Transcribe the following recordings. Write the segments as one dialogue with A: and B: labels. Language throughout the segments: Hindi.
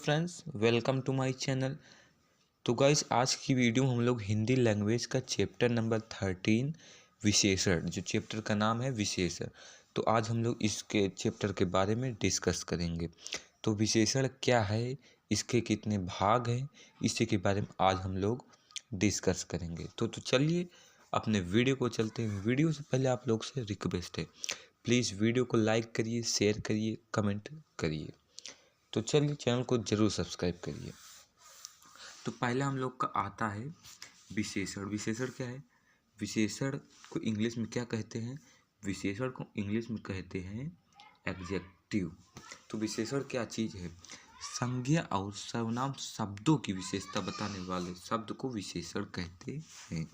A: Friends, welcome to my channel. तो गाइस, आज की वीडियो हम लोग हिंदी लैंग्वेज का चैप्टर नंबर 13 विशेषण, जो चैप्टर का नाम है विशेषण, तो आज हम लोग इसके चैप्टर के बारे में डिस्कस करेंगे। तो विशेषण क्या है, इसके कितने भाग हैं, इसी के बारे में आज हम लोग डिस्कस करेंगे। तो चलिए अपने वीडियो को चलते हैं। वीडियो से पहले आप लोग से रिक्वेस्ट है, प्लीज़ वीडियो को लाइक करिए, शेयर करिए, कमेंट करिए। तो चलिए चैनल को जरूर सब्सक्राइब करिए। तो पहला हम लोग का आता है विशेषण। विशेषण क्या है? विशेषण को इंग्लिश में क्या कहते हैं? विशेषण को इंग्लिश में कहते हैं एडजेक्टिव। तो विशेषण क्या चीज़ है? संज्ञा और सर्वनाम शब्दों की विशेषता बताने वाले शब्द को विशेषण कहते हैं।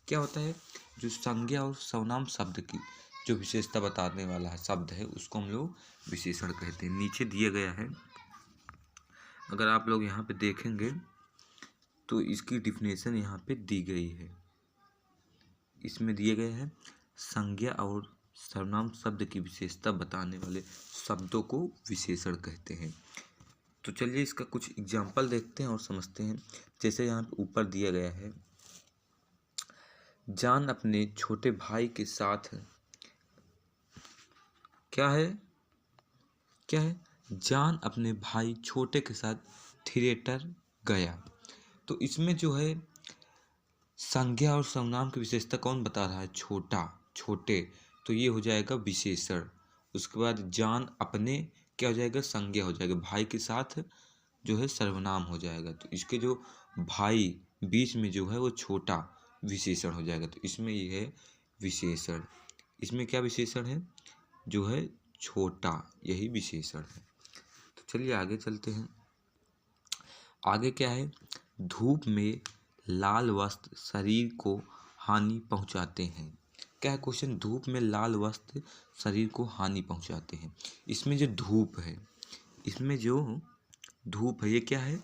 A: क्या होता है? जो संज्ञा और सर्वनाम शब्द की जो विशेषता बताने वाला शब्द है, उसको हम लोग विशेषण कहते हैं। नीचे दिया गया है, अगर आप लोग यहाँ पे देखेंगे तो इसकी डिफिनेशन यहाँ पे दी गई है। इसमें दिए गए हैं संज्ञा और सर्वनाम शब्द की विशेषता बताने वाले शब्दों को विशेषण कहते हैं। तो चलिए इसका कुछ एग्जाम्पल देखते हैं और समझते हैं। जैसे यहाँ पे ऊपर दिया गया है, जान अपने छोटे भाई के साथ क्या है जान अपने भाई छोटे के साथ थिएटर गया। तो इसमें जो है संज्ञा और सर्वनाम की विशेषता कौन बता रहा है? छोटे, तो ये हो जाएगा विशेषण। उसके बाद जान अपने क्या हो जाएगा? संज्ञा हो जाएगा। भाई के साथ जो है सर्वनाम हो जाएगा। तो इसके जो भाई बीच में जो है वो छोटा विशेषण हो जाएगा। तो इसमें ये है विशेषण। इसमें क्या विशेषण है? जो है छोटा, यही विशेषण है। तो चलिए आगे चलते हैं। आगे क्या है? धूप में लाल वस्त्र शरीर को हानि पहुंचाते हैं। क्या है क्वेश्चन? धूप में लाल वस्त्र शरीर को हानि पहुंचाते हैं। इसमें जो धूप है, ये क्या है?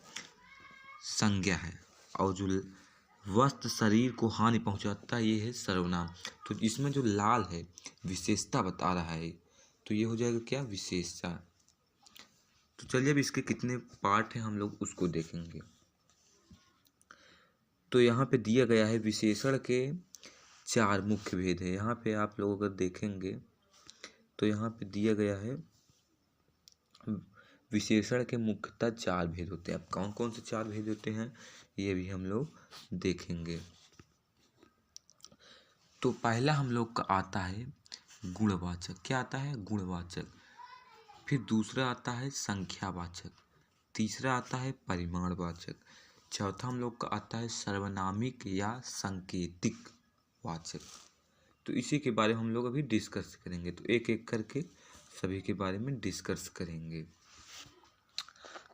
A: संज्ञा है। और जो वस्त्र शरीर को हानि पहुंचाता है, ये है सर्वनाम। तो इसमें जो लाल है विशेषता बता रहा है, तो ये हो जाएगा क्या? विशेषता। तो चलिए अब इसके कितने पार्ट हैं हम लोग उसको देखेंगे। तो यहाँ पे दिया गया है विशेषण के 4 मुख्य भेद है। यहाँ पे आप लोग अगर देखेंगे तो यहाँ पे दिया गया है विशेषण के मुख्यतः 4 भेद होते हैं। अब कौन कौन से 4 भेद होते हैं ये भी हम लोग देखेंगे। तो पहला हम लोग का आता है गुणवाचक। क्या आता है? गुणवाचक। फिर दूसरा आता है संख्यावाचक। तीसरा आता है परिमाणवाचक। चौथा हम लोग का आता है सर्वनामिक या सांकेतिक वाचक। तो इसी के बारे में हम लोग अभी डिस्कस करेंगे। तो एक एक करके सभी के बारे में डिस्कस करेंगे।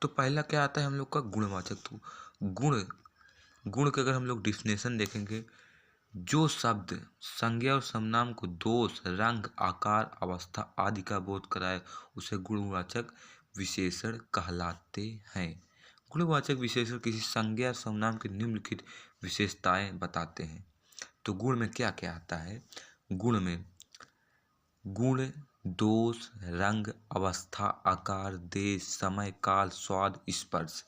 A: तो पहला क्या आता है हम लोग का? गुणवाचक। तो गुण का अगर हम लोग डिफिनेशन देखेंगे, जो शब्द संज्ञा और सर्वनाम को दोष, रंग, आकार, अवस्था आदि का बोध कराए, उसे गुणवाचक विशेषण कहलाते हैं। गुणवाचक विशेषण किसी संज्ञा और सर्वनाम की निम्नलिखित विशेषताएं बताते हैं। तो गुण में क्या क्या आता है? गुण में गुण, दोष, रंग, अवस्था, आकार, देश, समय, काल, स्वाद, स्पर्श,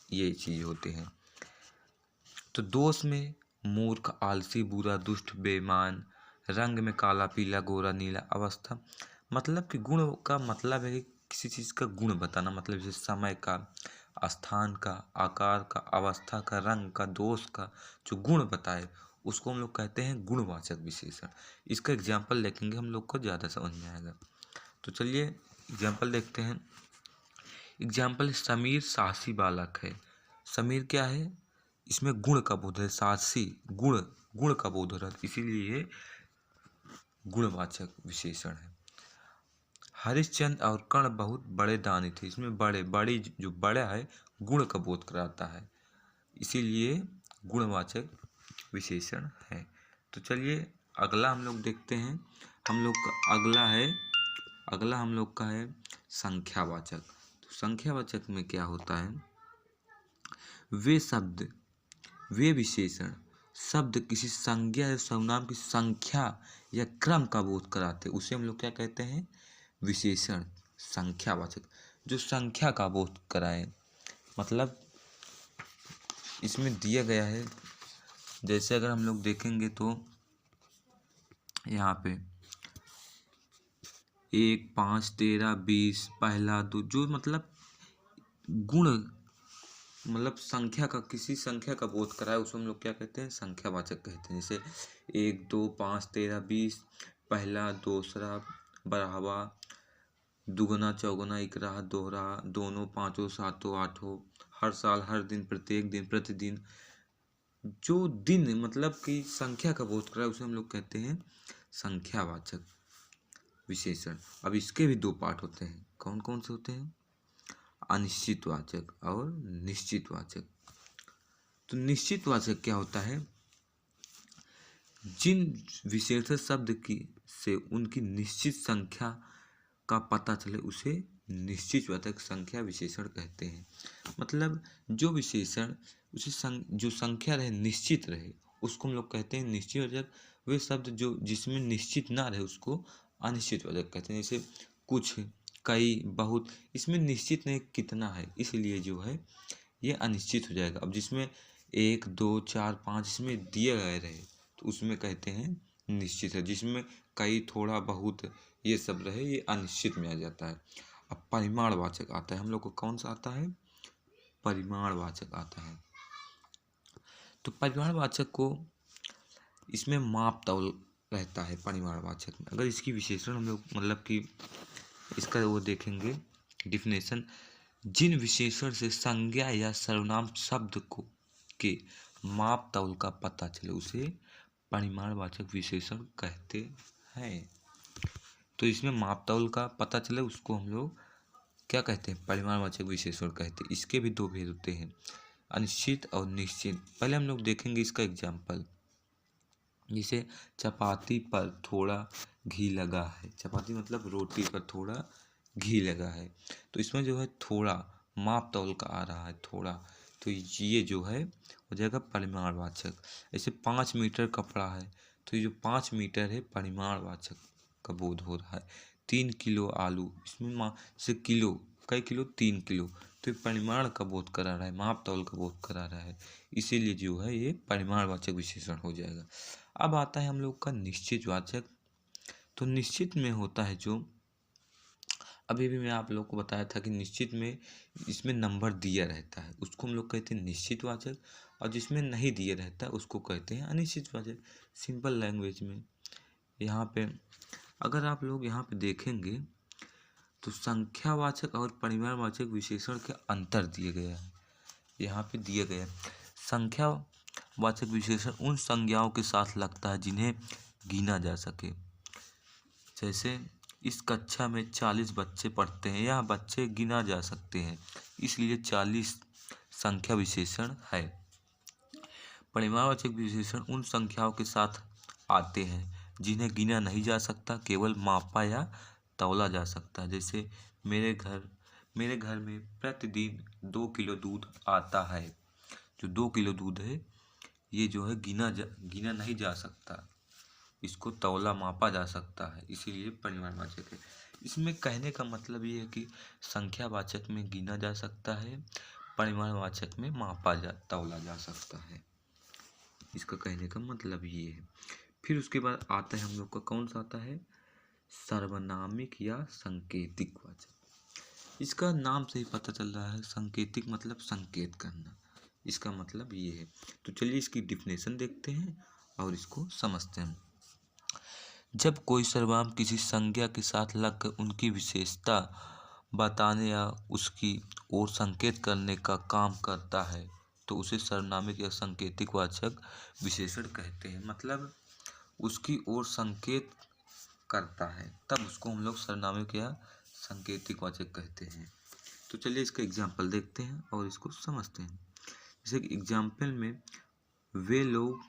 A: ये चीज होते हैं। तो दोष में मूर्ख, आलसी, बुरा, दुष्ट, बेईमान। रंग में काला, पीला, गोरा, नीला। अवस्था मतलब कि गुण का मतलब है कि किसी चीज़ का गुण बताना, मतलब जैसे समय का, स्थान का, आकार का, अवस्था का, रंग का, दोष का जो गुण बताए उसको हम लोग कहते हैं गुणवाचक विशेषण। इसका एग्जाम्पल देखेंगे हम लोग को ज़्यादा समझ में आएगा। तो चलिए एग्जाम्पल देखते हैं। एग्जाम्पल, समीर साहसी बालक है। समीर क्या है? इसमें गुण का बोध है। साहसी गुण का बोध हो रहा है, इसीलिए ये गुणवाचक विशेषण है। हरिश्चंद्र और कर्ण बहुत बड़े दानी थे। इसमें बड़ी जो बड़ा है गुण का बोध कराता है, इसीलिए गुणवाचक विशेषण है। तो चलिए अगला हम लोग देखते हैं। हम लोग का अगला हम लोग का है संख्यावाचक। तो संख्यावाचक में क्या होता है? वे विशेषण शब्द किसी संज्ञा या सर्वनाम की संख्या या क्रम का बोध कराते, उसे हम लोग क्या कहते हैं? विशेषण संख्यावाचक। जो संख्या का बोध कराए मतलब इसमें दिया गया है, जैसे अगर हम लोग देखेंगे तो यहाँ पे 1, 5, 13, 20, पहला दो, जो मतलब गुण, मतलब संख्या का, किसी संख्या का बोध कराए उसको हम लोग क्या कहते हैं, संख्यावाचक कहते हैं। जैसे 1, 2, 5, 13, 20, पहला, दूसरा, बढ़ावा, दुगना, चौगुना, इकराहा, दोहरा, दोनों, पांचों, सातों, आठों, हर साल, हर दिन, प्रत्येक दिन, प्रतिदिन, जो दिन मतलब कि संख्या का बोध कराए उसे हम लोग कहते हैं संख्यावाचक विशेषण। अब इसके भी दो पार्ट होते हैं, कौन कौन से होते हैं, अनिश्चितवाचक और निश्चितवाचक। तो निश्चितवाचक क्या होता है, जिन विशेषण शब्द की से उनकी निश्चित संख्या का पता चले उसे निश्चितवाचक संख्या विशेषण कहते हैं। मतलब जो विशेषण उसे जो संख्या रहे, निश्चित रहे, उसको हम लोग कहते हैं निश्चितवाचक। वे शब्द जो जिसमें निश्चित ना रहे उसको अनिश्चितवाचक कहते हैं। जैसे कुछ, कई, बहुत, इसमें निश्चित नहीं कितना है, इसलिए जो है ये अनिश्चित हो जाएगा। अब जिसमें 1, 2, 4, 5 इसमें दिए गए रहे तो उसमें कहते हैं निश्चित है। जिसमें कई, थोड़ा, बहुत ये सब रहे ये अनिश्चित में आ जाता है। अब परिमाणवाचक आता है, हम लोग को कौन सा आता है, परिमाणवाचक आता है। तो परिमाणवाचक को इसमें माप तौल रहता है परिमाणवाचक में। अगर इसकी विशेषण हम लोग मतलब कि इसका वो देखेंगे डिफिनेशन, जिन विशेषण से संज्ञा या सर्वनाम शब्द को के माप तौल का पता चले उसे परिमाणवाचक विशेषण कहते हैं। तो इसमें माप तौल का पता चले उसको हम लोग क्या कहते हैं, परिमाणवाचक विशेषण कहते हैं। इसके भी दो भेद होते हैं, अनिश्चित और निश्चित। पहले हम लोग देखेंगे इसका एग्जाम्पल, जैसे चपाती पर थोड़ा घी लगा है। चपाती मतलब रोटी पर थोड़ा घी लगा है, तो इसमें जो है थोड़ा माप तौल का आ रहा है थोड़ा, तो ये जो है हो जाएगा परिमाणवाचक। ऐसे 5 मीटर कपड़ा है तो ये जो 5 मीटर है परिमाणवाचक का बोध हो रहा है। 3 किलो आलू, इसमें से किलो, कई किलो, 3 किलो, तो ये परिमाण का बोध करा रहा है, माप तौल का बोध करा रहा है, इसीलिए जो है ये परिमाणवाचक विशेषण हो जाएगा। अब आता है हम लोग का निश्चितवाचक। तो निश्चित में होता है जो अभी भी मैं आप लोग को बताया था कि निश्चित में इसमें नंबर दिया रहता है उसको हम लोग कहते हैं निश्चितवाचक, और जिसमें नहीं दिया रहता है उसको कहते हैं अनिश्चितवाचक। सिंपल लैंग्वेज में यहाँ पे अगर आप लोग यहाँ पे देखेंगे तो संख्यावाचक और परिमाणवाचक विशेषण के अंतर दिए गए हैं। यहाँ पे दिया गया है, संख्यावाचक विशेषण उन संज्ञाओं के साथ लगता है जिन्हें गिना जा सके। जैसे इस कक्षा में 40 बच्चे पढ़ते हैं, यह बच्चे गिना जा सकते हैं, इसलिए 40 संख्या विशेषण है। परिमाणवाचक विशेषण उन संख्याओं के साथ आते हैं जिन्हें गिना नहीं जा सकता, केवल मापा या तौला जा सकता है। जैसे मेरे घर में प्रतिदिन 2 किलो दूध आता है। जो 2 किलो दूध है ये जो है गिना नहीं जा सकता, इसको तौला मापा जा सकता है, इसीलिए परिमाणवाचक है। इसमें कहने का मतलब ये है कि संख्यावाचक में गिना जा सकता है, परिमाणवाचक में तौला जा सकता है, इसका कहने का मतलब ये है। फिर उसके बाद आता है हम लोग का कौन सा आता है, सार्वनामिक या संकेतिक वाचक। इसका नाम से ही पता चल रहा है, संकेतिक मतलब संकेत करना, इसका मतलब ये है। तो चलिए इसकी डिफिनेशन देखते हैं और इसको समझते हैं। जब कोई सर्वनाम किसी संज्ञा के साथ लगकर उनकी विशेषता बताने या उसकी ओर संकेत करने का काम करता है तो उसे सर्वनामिक या संकेतिक वाचक विशेषण कहते हैं। मतलब उसकी ओर संकेत करता है तब उसको हम लोग सर्वनामिक या संकेतिक वाचक कहते हैं। तो चलिए इसका एग्जाम्पल देखते हैं और इसको समझते हैं। जैसे एग्जाम्पल में वे लोग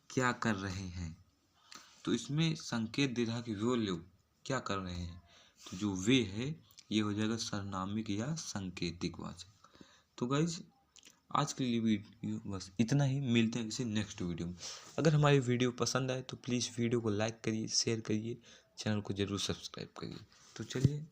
A: क्या कर रहे हैं, तो इसमें संकेत दे रहा है कि वो लोग क्या कर रहे हैं, तो जो वे है ये हो जाएगा सर्वनामिक या सांकेतिक वाचक। तो गाइज आज के लिए वीडियो बस इतना ही, मिलते हैं किसी नेक्स्ट वीडियो में। अगर हमारी वीडियो पसंद आए तो प्लीज़ वीडियो को लाइक करिए, शेयर करिए, चैनल को ज़रूर सब्सक्राइब करिए। तो चलिए।